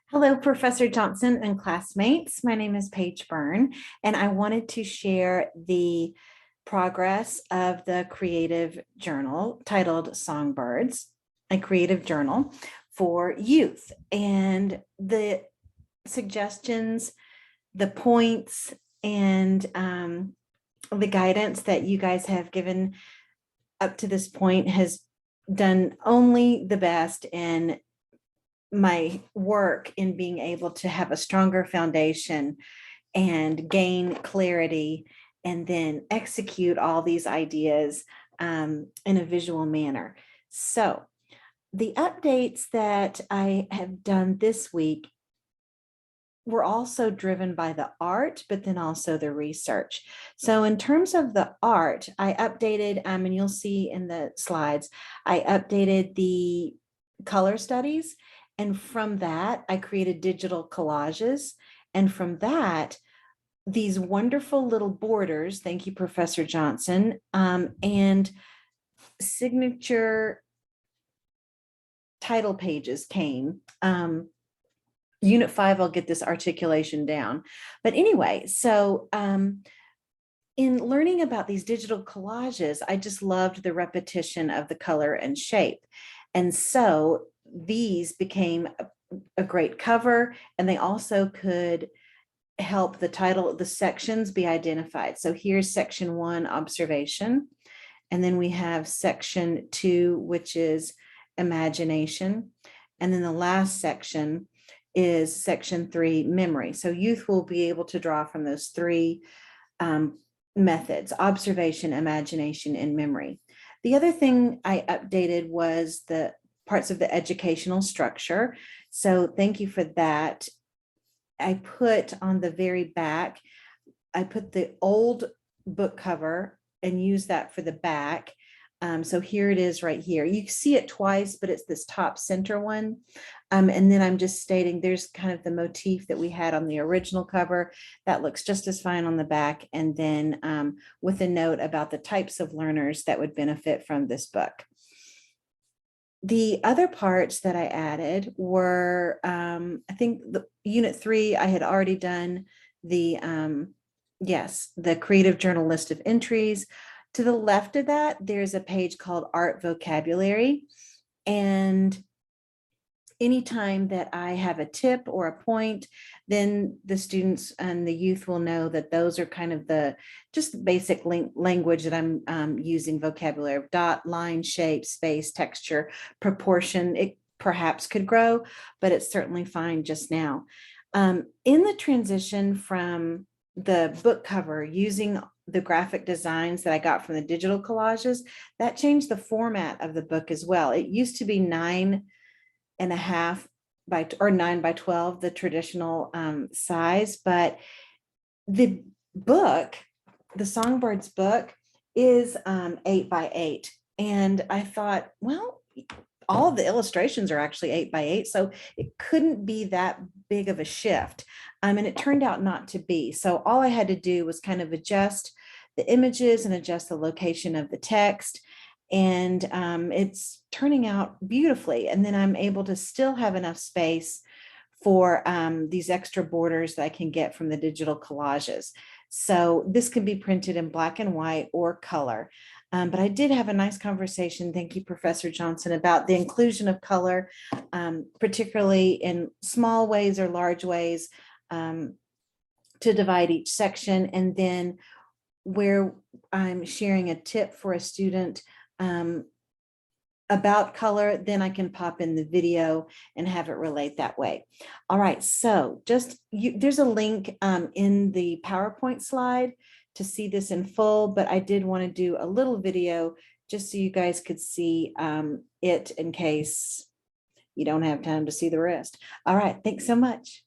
Hello, Professor Johnson and classmates. My name is Paige Byrne, and I wanted to share the progress of the creative journal titled Songbirds, a creative journal for youth. And the suggestions, the points, and the guidance that you guys have given up to this point has done only the best in my work in being able to have a stronger foundation and gain clarity and then execute all these ideas in a visual manner. So the updates that I have done this week were also driven by the art, but then also the research. So in terms of the art, I updated, and you'll see in the slides, I updated the color studies. And from that, I created digital collages. And from that, these wonderful little borders, thank you, Professor Johnson, and signature title pages came. Unit 5, I'll get this articulation down. But anyway, so in learning about these digital collages, I just loved the repetition of the color and shape. And so these became a great cover, and they also could help the title, the sections be identified. So here's section 1, observation. And then we have section 2, which is imagination. And then the last section is section 3, memory. So youth will be able to draw from those three methods: observation, imagination, and memory. The other thing I updated was the parts of the educational structure. So thank you for that. I put on the very back, I put the old book cover and use that for the back. So here it is right here. You see it twice, but it's this top center one. And then I'm just stating there's kind of the motif that we had on the original cover that looks just as fine on the back. And then with a note about the types of learners that would benefit from this book. The other parts that I added were, I think the unit 3, I had already done the, the creative journal list of entries. To the left of that, there's a page called Art Vocabulary. And anytime that I have a tip or a point, then the students and the youth will know that those are kind of the just basic language that I'm using: vocabulary of dot, line, shape, space, texture, proportion. It perhaps could grow, but it's certainly fine just now. In the transition from the book cover, using the graphic designs that I got from the digital collages, that changed the format of the book as well. It used to be 9.5 by or 9 by 12, the traditional size, but the book, the Songbirds book, is 8 by 8. And I thought, well, all of the illustrations are actually 8 by 8, so it couldn't be that big of a shift. And it turned out not to be. So all I had to do was kind of adjust the images and adjust the location of the text. And it's turning out beautifully. And then I'm able to still have enough space for these extra borders that I can get from the digital collages. So this can be printed in black and white or color. But I did have a nice conversation, thank you, Professor Johnson, about the inclusion of color, particularly in small ways or large ways, to divide each section. And then where I'm sharing a tip for a student about color, then I can pop in the video and have it relate that way. All right, so there's a link in the PowerPoint slide to see this in full, but I did want to do a little video just so you guys could see it in case you don't have time to see the rest. All right, thanks so much.